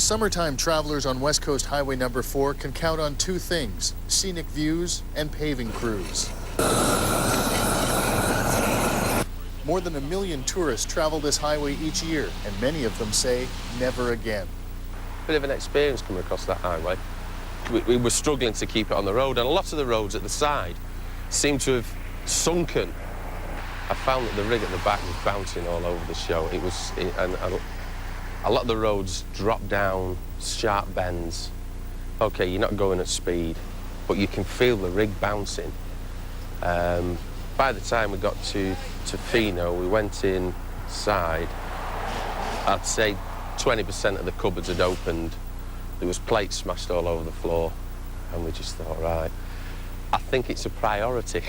Summertime travelers on West Coast Highway number 4 can count on two things: scenic views and paving crews. More than 1 million tourists travel this highway each year, and many of them say never again. Bit of an experience coming across that highway. We were struggling to keep it on the road, and a lot of the roads at the side seem to have sunken. I found that the rig at the back was bouncing all over the show. And a lot of the roads drop down, sharp bends. Okay, you're not going at speed, but you can feel the rig bouncing. By the time we got to Fino, we went inside. I'd say 20% of the cupboards had opened. There was plates smashed all over the floor, and we just thought, right, I think it's a priority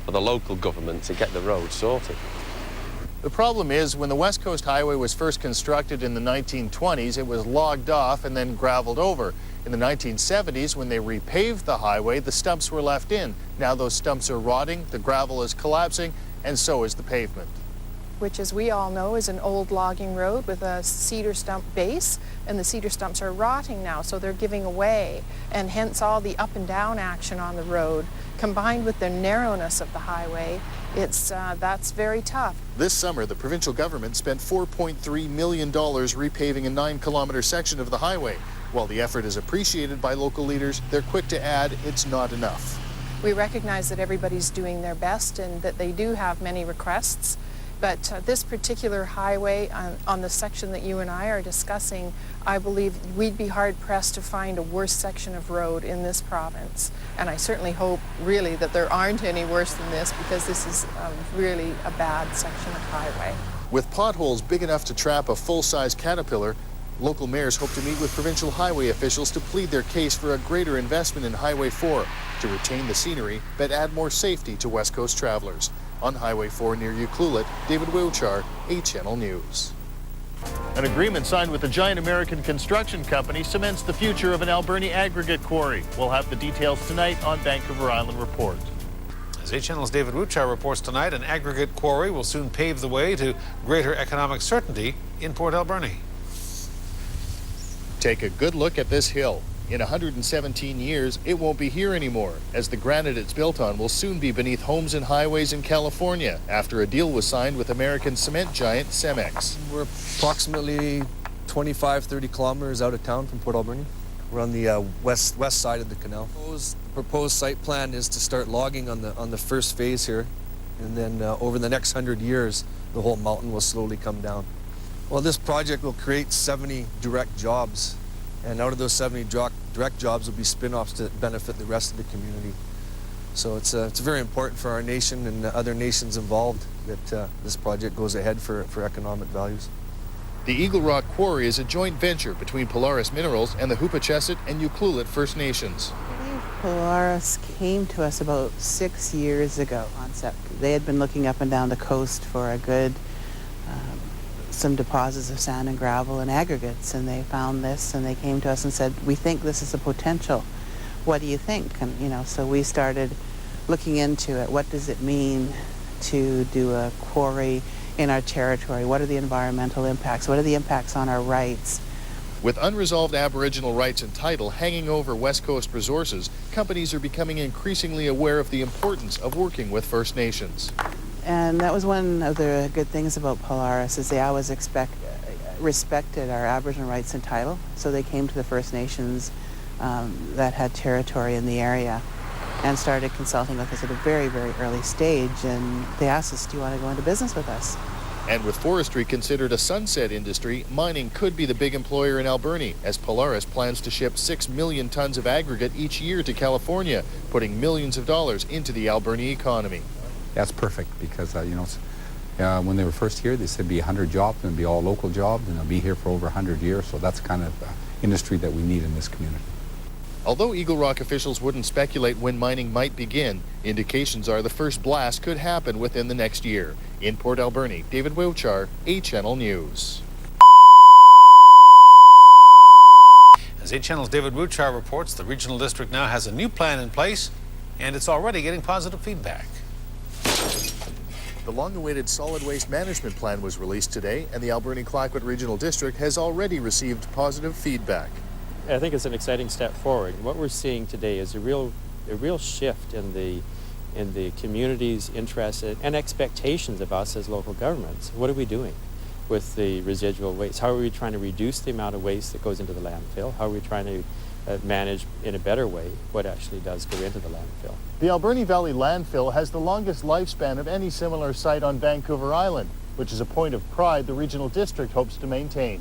for the local government to get the road sorted. The problem is, when the West Coast Highway was first constructed in the 1920s, it was logged off and then graveled over. In the 1970s, when they repaved the highway, the stumps were left in. Now those stumps are rotting, the gravel is collapsing, and so is the pavement. Which, as we all know, is an old logging road with a cedar stump base, and the cedar stumps are rotting now, so they're giving away, and hence all the up and down action on the road, combined with the narrowness of the highway, that's very tough. This summer, the provincial government spent $4.3 million repaving a 9-kilometer section of the highway. While the effort is appreciated by local leaders, they're quick to add it's not enough. We recognize that everybody's doing their best and that they do have many requests. But this particular highway on the section that you and I are discussing, I believe we'd be hard-pressed to find a worse section of road in this province. And I certainly hope, really, that there aren't any worse than this, because this is really a bad section of highway. With potholes big enough to trap a full-size Caterpillar, local mayors hope to meet with provincial highway officials to plead their case for a greater investment in Highway 4 to retain the scenery but add more safety to West Coast travelers. On Highway 4 near Ucluelet, David Wiwchar, 8 Channel News. An agreement signed with a giant American construction company cements the future of an Alberni aggregate quarry. We'll have the details tonight on Vancouver Island Report. As 8 Channel's David Wiwchar reports tonight, an aggregate quarry will soon pave the way to greater economic certainty in Port Alberni. Take a good look at this hill. In 117 years, it won't be here anymore, as the granite it's built on will soon be beneath homes and highways in California after a deal was signed with American cement giant Cemex. We're approximately 25-30 kilometers out of town from Port Alberni. We're on the west side of the canal. The proposed site plan is to start logging on the first phase here, and then over the next 100 years, the whole mountain will slowly come down. Well, this project will create 70 direct jobs, and out of those 70 direct jobs will be spin-offs to benefit the rest of the community. So it's very important for our nation and other nations involved that this project goes ahead for economic values. The Eagle Rock Quarry is a joint venture between Polaris Minerals and the Wiwchar and Ucluelet First Nations. I believe Polaris came to us about 6 years ago. They had been looking up and down the coast for a good some deposits of sand and gravel and aggregates, and they found this, and they came to us and said, we think this is a potential. What do you think? And so we started looking into it. What does it mean to do a quarry in our territory? What are the environmental impacts? What are the impacts on our rights? With unresolved Aboriginal rights and title hanging over West Coast resources, companies are becoming increasingly aware of the importance of working with First Nations. And that was one of the good things about Polaris, is they always respected our Aboriginal rights and title. So they came to the First Nations that had territory in the area and started consulting with us at a very, very early stage. And they asked us, do you want to go into business with us? And with forestry considered a sunset industry, mining could be the big employer in Alberni, as Polaris plans to ship 6 million tons of aggregate each year to California, putting millions of dollars into the Alberni economy. That's perfect, because when they were first here, they said it'd be 100 jobs, and it'd be all local jobs, and they'll be here for over 100 years. So that's the kind of industry that we need in this community. Although Eagle Rock officials wouldn't speculate when mining might begin, indications are the first blast could happen within the next year. In Port Alberni, David Wiwchar, 8 Channel News. As 8 Channel's David Wiwchar reports, the regional district now has a new plan in place, and it's already getting positive feedback. The long-awaited solid waste management plan was released today, and the Alberni-Clayoquot Regional District has already received positive feedback. I think it's an exciting step forward. What we're seeing today is a real shift in the community's interest and expectations of us as local governments. What are we doing with the residual waste? How are we trying to reduce the amount of waste that goes into the landfill? How are we trying to manage in a better way what actually does go into the landfill? The Alberni Valley landfill has the longest lifespan of any similar site on Vancouver Island, which is a point of pride the regional district hopes to maintain.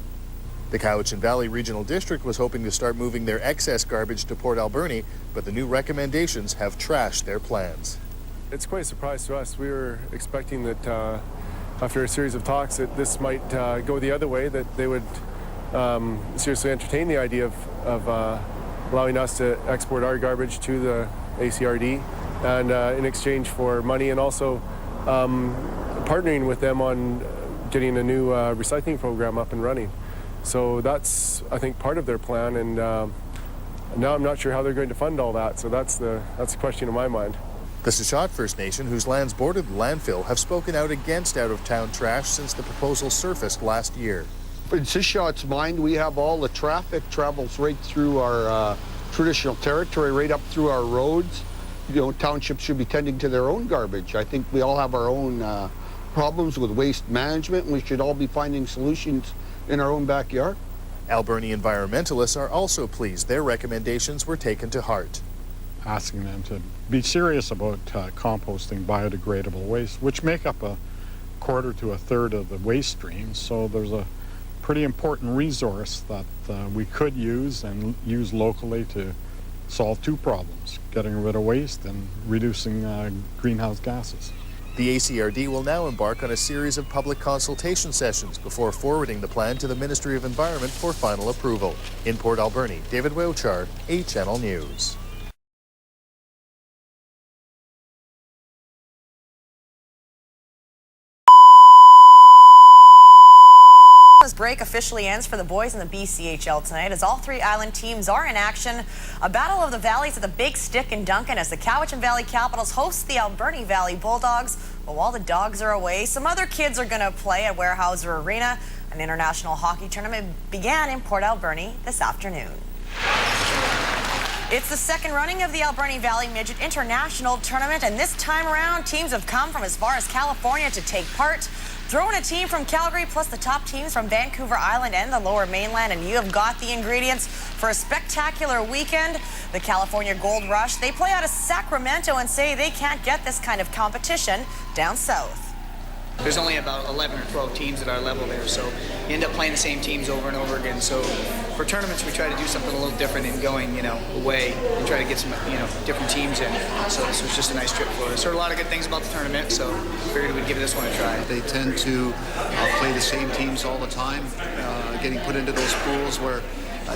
The Cowichan Valley Regional District was hoping to start moving their excess garbage to Port Alberni, but the new recommendations have trashed their plans. It's quite a surprise to us. We were expecting that after a series of talks that this might go the other way, that they would seriously entertain the idea of allowing us to export our garbage to the ACRD, and in exchange for money, and also partnering with them on getting a new recycling program up and running. So that's, I think, part of their plan, and now I'm not sure how they're going to fund all that, so that's the question in my mind. The Sechot First Nation, whose lands bordered the landfill, have spoken out against out-of-town trash since the proposal surfaced last year. In Sechot's mind, we have all the traffic travels right through our traditional territory, right up through our roads. You know, townships should be tending to their own garbage. I think we all have our own problems with waste management, and we should all be finding solutions in our own backyard. Alberni environmentalists are also pleased their recommendations were taken to heart. Asking them to be serious about composting biodegradable waste, which make up a quarter to a third of the waste stream. So there's a pretty important resource that we could use and use locally to solve two problems: getting rid of waste and reducing greenhouse gases. The ACRD will now embark on a series of public consultation sessions before forwarding the plan to the Ministry of Environment for final approval. In Port Alberni, David Wiwchar, 8 Channel News. Break officially ends for the boys in the BCHL tonight as all 3 island teams are in action. A battle of the valleys at the Big Stick in Duncan as the Cowichan Valley Capitals host the Alberni Valley Bulldogs. But while the Dogs are away, some other kids are going to play at Weyerhaeuser Arena. An international hockey tournament began in Port Alberni this afternoon. It's the second running of the Alberni Valley Midget International Tournament, and this time around, teams have come from as far as California to take part. Throw in a team from Calgary plus the top teams from Vancouver Island and the Lower Mainland, and you have got the ingredients for a spectacular weekend. The California Gold Rush, they play out of Sacramento and say they can't get this kind of competition down south. There's only about 11 or 12 teams at our level there, so you end up playing the same teams over and over again. So for tournaments, we try to do something a little different in going, away and try to get some, different teams in. So this was just a nice trip for us. Heard a lot of good things about the tournament, so figured we'd give this one a try. They tend to play the same teams all the time, getting put into those pools where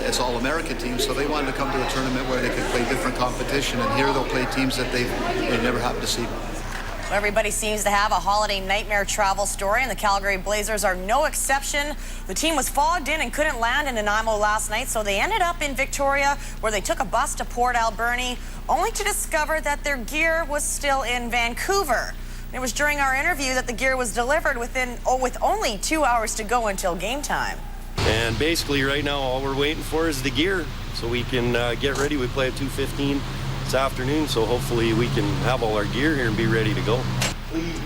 it's all American teams, so they wanted to come to a tournament where they could play different competition, and here they'll play teams that they never happened to see. Everybody seems to have a holiday nightmare travel story, and the Calgary Blazers are no exception. The team was fogged in and couldn't land in Nanaimo last night, so they ended up in Victoria, where they took a bus to Port Alberni, only to discover that their gear was still in Vancouver. It was during our interview that the gear was delivered with only 2 hours to go until game time. And basically right now all we're waiting for is the gear so we can get ready. We play at 2:15 this afternoon, so hopefully we can have all our gear here and be ready to go. Please.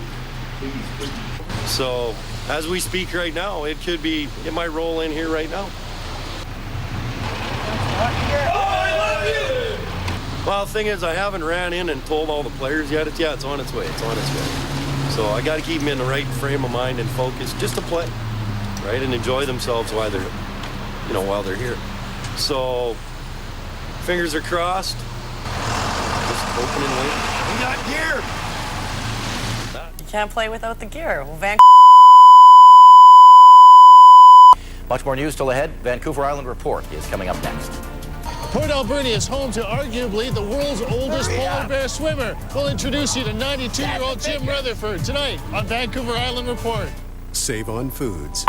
So as we speak right now, it might roll in here right now. Well, the thing is, I haven't ran in and told all the players yet. It's on its way. So I got to keep them in the right frame of mind and focus just to play, right, and enjoy themselves while they're here. So fingers are crossed. Just open and wait. We got gear. You can't play without the gear. Well, Much more news still ahead. Vancouver Island Report is coming up next. Port Alberni is home to arguably the world's oldest polar bear swimmer. We'll introduce you to 92-year-old Jim Rutherford tonight on Vancouver Island Report. Save on foods.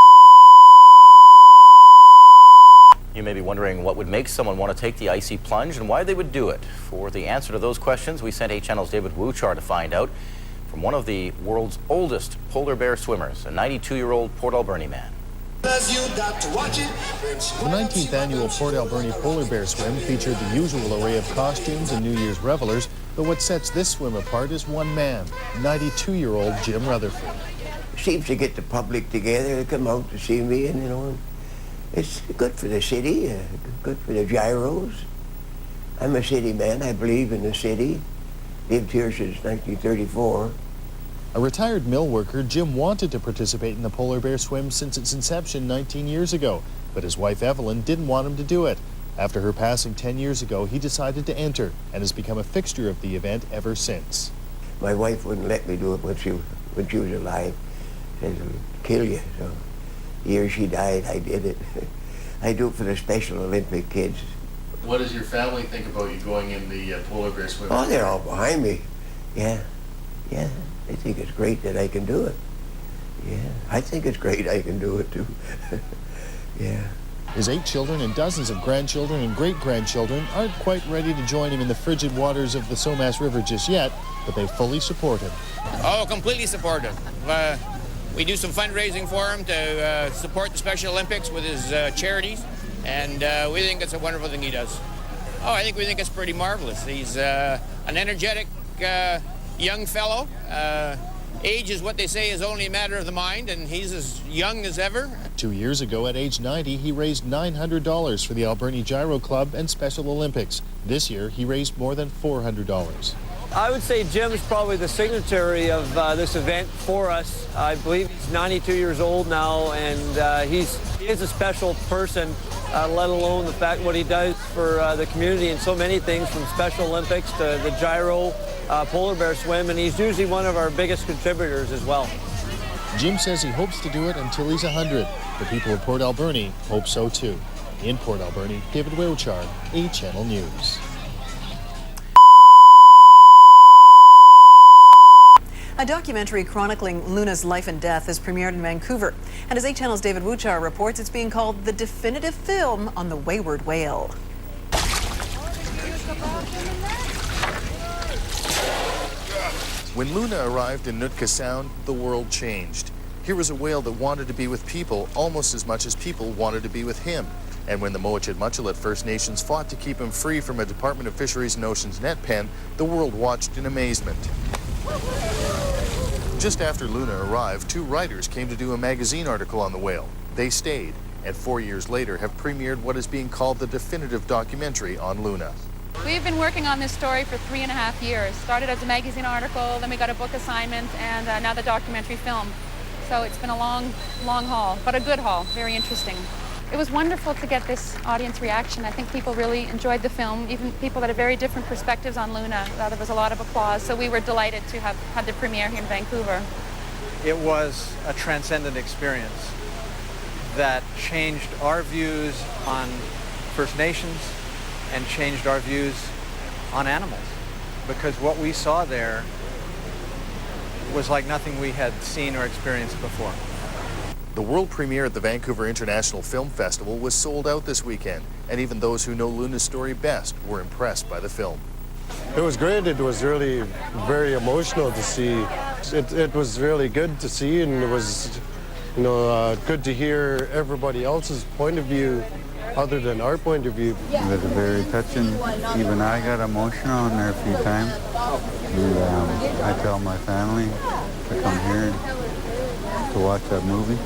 You may be wondering what would make someone want to take the icy plunge and why they would do it. For the answer to those questions, we sent 8 Channel's David Wiwchar to find out. from one of the world's oldest polar bear swimmers, a 92-year-old Port Alberni man. The 19th annual Port Alberni Polar Bear Swim featured the usual array of costumes and New Year's revelers, but what sets this swim apart is one man, 92-year-old Jim Rutherford. Seems to get the public together to come out to see me, and you know, it's good for the city, good for the gyros. I'm a city man. I believe in the city. Lived here since 1934. A retired mill worker, Jim wanted to participate in the Polar Bear Swim since its inception 19 years ago, but his wife Evelyn didn't want him to do it. After her passing 10 years ago, he decided to enter and has become a fixture of the event ever since. My wife wouldn't let me do it when she was alive. She said, it'll kill you. So the year she died, I did it. I do it for the Special Olympic kids. What does your family think about you going in the Polar Bear Swim? Oh, they're all behind me. Yeah. They think it's great that I can do it. Yeah, I think it's great I can do it too. Yeah. His 8 children and dozens of grandchildren and great-grandchildren aren't quite ready to join him in the frigid waters of the Somas River just yet, but they fully support him. Oh, completely support him. We do some fundraising for him to support the Special Olympics with his charities, and we think it's a wonderful thing he does. Oh, I think we think it's pretty marvelous. He's an energetic young fellow. Age is what they say is only a matter of the mind, and he's as young as ever. 2 years ago, at age 90, he raised $900 for the Alberni Gyro Club and Special Olympics. This year, he raised more than $400. I would say Jim's probably the signatory of this event for us. I believe he's 92 years old now, and he is a special person, let alone the fact what he does for the community and so many things, from Special Olympics to the gyro, polar bear swim, and he's usually one of our biggest contributors as well. Jim says he hopes to do it until he's 100. The people of Port Alberni hope so too. In Port Alberni, David Wiwchar, 8 Channel News. A documentary chronicling Luna's life and death is premiered in Vancouver. And as 8 Channel's David Wiwchar reports, it's being called the definitive film on the wayward whale. When Luna arrived in Nootka Sound, the world changed. Here was a whale that wanted to be with people almost as much as people wanted to be with him. And when the Wiwchar First Nations fought to keep him free from a Department of Fisheries and Oceans net pen, the world watched in amazement. Just after Luna arrived, 2 writers came to do a magazine article on the whale. They stayed, and 4 years later have premiered what is being called the definitive documentary on Luna. We've been working on this story for 3.5 years. Started as a magazine article, then we got a book assignment, and now the documentary film. So it's been a long haul, but a good haul, very interesting. It was wonderful to get this audience reaction. I think people really enjoyed the film, even people that have very different perspectives on Luna. There was a lot of applause, so we were delighted to have had the premiere here in Vancouver. It was a transcendent experience that changed our views on First Nations and changed our views on animals, because what we saw there was like nothing we had seen or experienced before. The world premiere at the Vancouver International Film Festival was sold out this weekend, and even those who know Luna's story best were impressed by the film. It was great. It was really very emotional to see. It was really good to see, and it was, good to hear everybody else's point of view other than our point of view. It was very touching. Even I got emotional on there a few times. And, I tell my family to come here to watch that movie.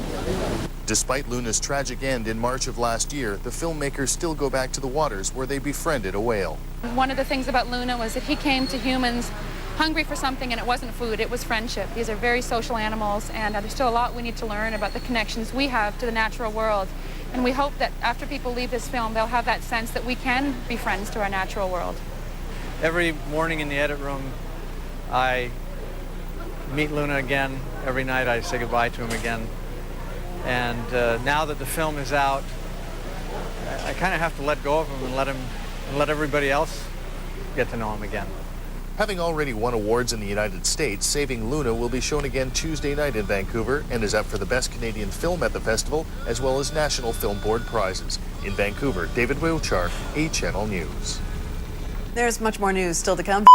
Despite Luna's tragic end in March of last year, the filmmakers still go back to the waters where they befriended a whale. One of the things about Luna was that he came to humans hungry for something, and it wasn't food, it was friendship. These are very social animals, and there's still a lot we need to learn about the connections we have to the natural world. And we hope that after people leave this film, they'll have that sense that we can be friends to our natural world. Every morning in the edit room, I meet Luna again. Every night I say goodbye to him again. And now that the film is out, I kind of have to let go of him and let everybody else get to know him again. Having already won awards in the United States, Saving Luna will be shown again Tuesday night in Vancouver and is up for the Best Canadian Film at the festival, as well as National Film Board prizes. In Vancouver, David Wiwchar, 8 Channel News. There's much more news still to come.